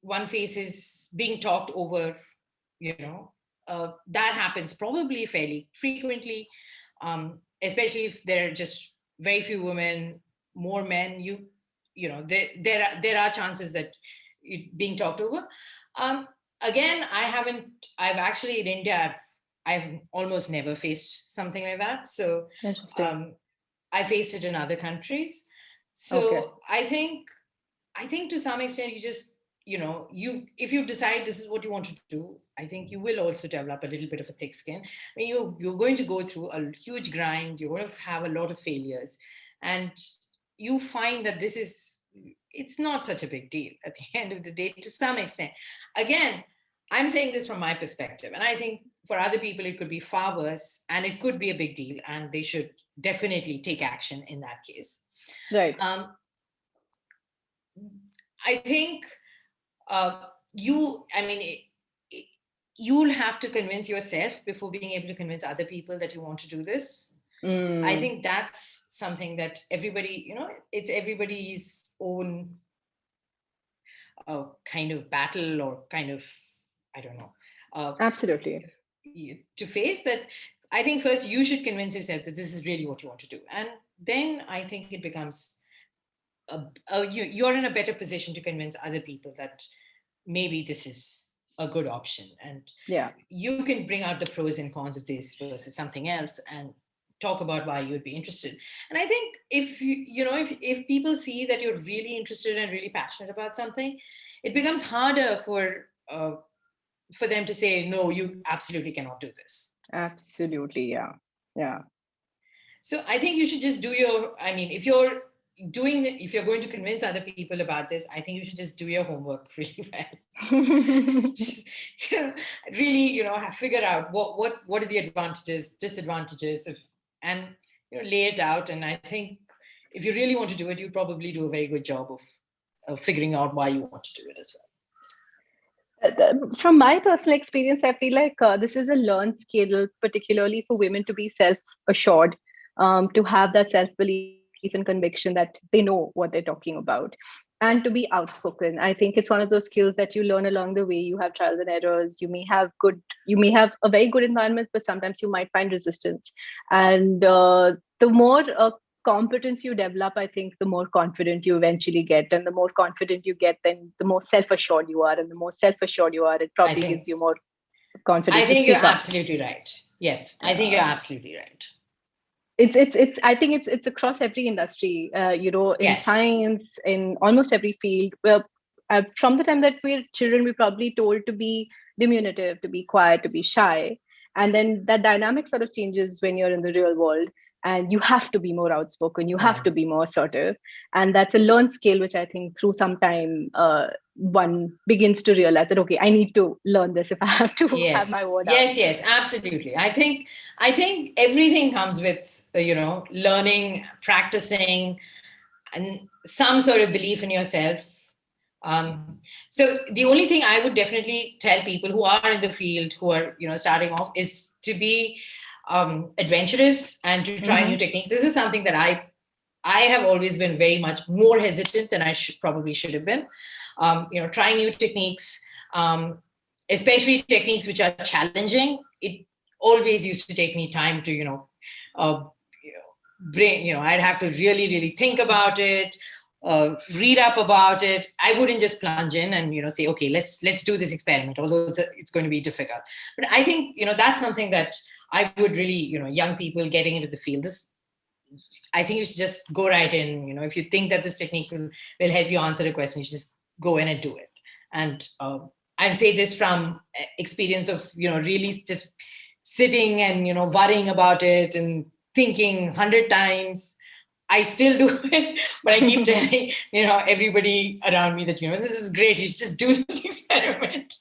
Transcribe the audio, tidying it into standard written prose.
one faces being talked over, that happens probably fairly frequently, especially if there are just very few women, more men. There are chances that being talked over. Again, I've actually in India, I've almost never faced something like that. So Interesting. I faced it in other countries. Okay. So I think to some extent, you just, if you decide this is what you want to do, I think you will also develop a little bit of a thick skin. I mean, you're going to go through a huge grind. You're going to have a lot of failures, and you find that it's not such a big deal at the end of the day to some extent. Again, I'm saying this from my perspective, and I think for other people it could be far worse, and it could be a big deal, and they should definitely take action in that case. Right. I think I mean, you'll have to convince yourself before being able to convince other people that you want to do this. I think that's something that everybody, it's everybody's own kind of battle, or kind of, I don't know, Absolutely. to face that. I think first you should convince yourself that this is really what you want to do. And then I think it becomes, you're in a better position to convince other people that maybe this is a good option, and Yeah. you can bring out the pros and cons of this versus something else, and talk about why you'd be interested. And I think if if people see that you're really interested and really passionate about something, it becomes harder for them to say no, you absolutely cannot do this. Absolutely. Yeah. Yeah. So I think you should just do your, I mean, if you're if you're going to convince other people about this, I think you should just do your homework really well. Just, really, figure out what are the advantages, disadvantages of, and lay it out. And I think if you really want to do it, you probably do a very good job of figuring out why you want to do it as well. From my personal experience, I feel like this is a learned skill, particularly for women to be self-assured, to have that self-belief and conviction that they know what they're talking about, and to be outspoken. I think it's one of those skills that you learn along the way. You have trials and errors. You may have a very good environment, but sometimes you might find resistance. And the more competence you develop, I think the more confident you eventually get. And the more confident you get, then the more self-assured you are. And the more self-assured you are, it I probably gives think you more I confidence to think you're speak up. absolutely right. Yes, I think you're absolutely right. It's I think it's across every industry, in Yes. science, in almost every field. Well, from the time that we're children, we're probably told to be diminutive, to be quiet, to be shy, and then that dynamic sort of changes when you're in the real world, and you have to be more outspoken, you have Yeah. to be more assertive. And that's a learned skill, which I think through some time one begins to realize that, okay, I need to learn this if I have to have my Yes, word out. yes, yes, absolutely. I think everything comes with learning, practicing, and some sort of belief in yourself. So the only thing I would definitely tell people who are in the field, who are starting off, is to be adventurous and to try new Hmm. techniques. This is something that I have always been very much more hesitant than I probably should have been. Trying new techniques, especially techniques which are challenging. It always used to take me time to, uh, brain. I'd have to really, really think about it, read up about it. I wouldn't just plunge in and say, okay, let's do this experiment, although it's going to be difficult. But I think that's something that I would really, young people getting into the field. I think you should just go right in. If you think that this technique will help you answer a question, you should just go in and do it. And I'll say this from experience of, really just sitting and, worrying about it and thinking 100 times. I still do it, but I keep telling, everybody around me that, this is great. You should just do this experiment.